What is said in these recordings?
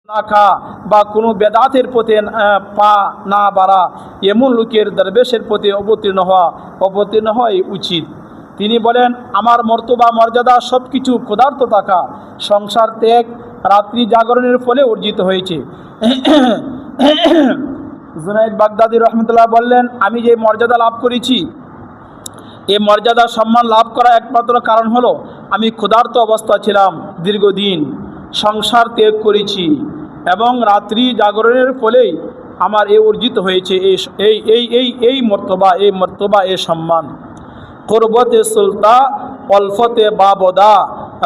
না খা বা কোনো বেদাতের পথে পা না বাড়া, এমন লোকের দরবেশের পথে অবতীর্ণ হওয়াই উচিত। তিনি বলেন, আমার মর্তবা মর্যাদা সব কিছু ক্ষুধার্ত থাকা, সংসার ত্যাগ, রাত্রি জাগরণের ফলে অর্জিত হয়েছে। জুনাইদ বাগদাদি রহমতুল্লাহ বললেন, আমি যে মর্যাদা লাভ করেছি, এই মর্যাদা সম্মান লাভ করা একমাত্র কারণ হলো আমি ক্ষুধার্ত অবস্থা ছিলাম, দীর্ঘদিন সংসার ত্যাগ করেছি এবং রাত্রি জাগরণের ফলেই আমার এই অর্জিত হয়েছে এই মর্তবা এই সম্মান। কুরবতে সুলতা অল্ফতে বাবদা,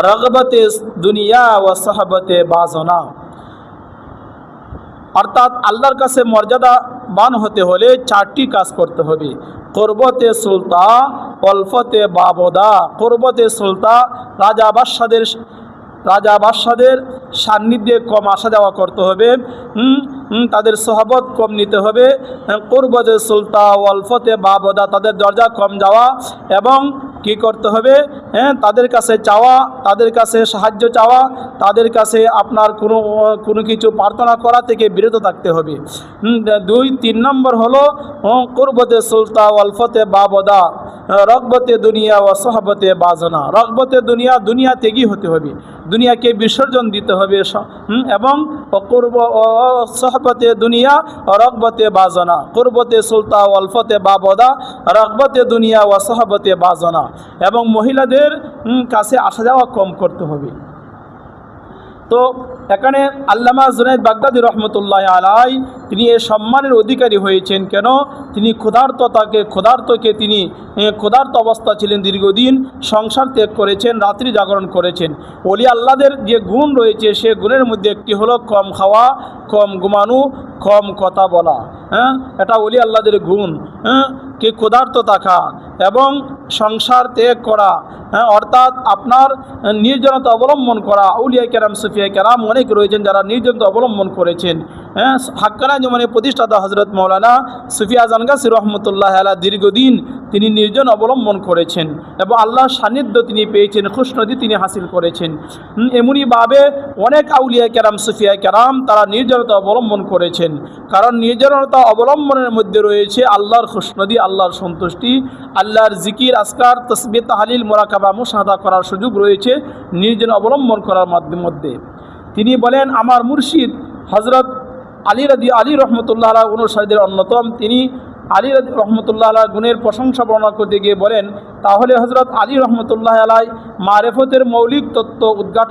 রগবতে দুনিয়া ও সাহবতে বাজনা। অর্থাৎ আল্লাহর কাছে মর্যাদাবান হতে হলে চারটি কাজ করতে হবে। কুরবতে সুলতা অল্ফতে বাবদা। কুরবতে সুলতা, রাজা বাদশাদের সান্নিধ্যে কম আসা যাওয়া করতে হবে, তাদের সোহবত কম নিতে হবে। কুরবতে সুলতা অল্ফতে বাবদা, তাদের দরজা কম যাওয়া এবং কি করতে হবে, তাদের কাছে চাওয়া, তাদের কাছে সাহায্য চাওয়া, তাদের কাছে আপনার কোনো কিছু প্রার্থনা করা থেকে বিরত থাকতে হবে। 2-3 নম্বর হলো কুরবতে সুলতা অল্ফতে বাবদা, রগবতে দুনিয়া ও সোহবতে বাজনা। রগবতে দুনিয়া ত্যাগী হতে হবে, দুনিয়াকে বিসর্জন দিতে হবে এবং সোহবতে দুনিয়া ও রগবতে বাজনা। কুরবতে সুলতা অল্ফতে বাবদা, রগবতে দুনিয়া ও সোহবতে বাজনা। এবং মহিলাদের কাছে আসা যাওয়া কম করতে হবে। তো এখানে আল্লামা জুনাইদ বাগদাদি রহমতুল্লাহ আলাই তিনি এই সম্মানের অধিকারী হয়েছেন কেন? তিনি ক্ষুধার্ত অবস্থা ছিলেন, দীর্ঘদিন সংসার ত্যাগ করেছেন, রাত্রি জাগরণ করেছেন। ওলি আল্লাহদের যে গুণ রয়েছে সে গুণের মধ্যে একটি হলো কম খাওয়া, কম ঘুমানো, কম কথা বলা। এটা ওলি আল্লাহদের গুণ। কি ক্ষুধার্ত থাকা এবং সংসার ত্যাগ করা, অর্থাৎ আপনার নির্জনতা অবলম্বন করা। আউলিয়া কেরাম, সুফিয়া কেরাম অনেক রয়েছেন যারা নির্জনতা অবলম্বন করেছেন। হাক্কানা জমানের প্রতিষ্ঠাতা হজরত মৌলানা সুফি আজান গাছি রহমতুল্লাহ আলাইহি দীর্ঘদিন তিনি নির্জন অবলম্বন করেছেন এবং আল্লাহর সান্নিধ্য তিনি পেয়েছেন, খুশনদি তিনি হাসিল করেছেন। এমনিভাবে অনেক আউলিয়া কেরাম, সুফিয়া কেরাম তারা নির্জনতা অবলম্বন করেছেন, কারণ নির্জনতা অবলম্বনের মধ্যে রয়েছে আল্লাহর খুশনদি, আল্লাহর সন্তুষ্টি, আল্লাহর জিকির, আসকার, তসবিহ, তাহলিল, মুরাকাবা, মুশাহাদা করার সুযোগ রয়েছে নির্জন অবলম্বন করার মধ্যে। তিনি বলেন, আমার মুর্শিদ হজরত আলী রহমতুল্লাহ আলাইহি অনুসারীদের অন্যতম। তিনি আলী রহমতুল্লাহ আলাইহি গুণের প্রশংসা বর্ণনা করতে গিয়ে বলেন, তাহলে হজরত আলী রহমতুল্লাহ আলাইহি মারিফতের মৌলিক তত্ত্ব উদ্ঘাটন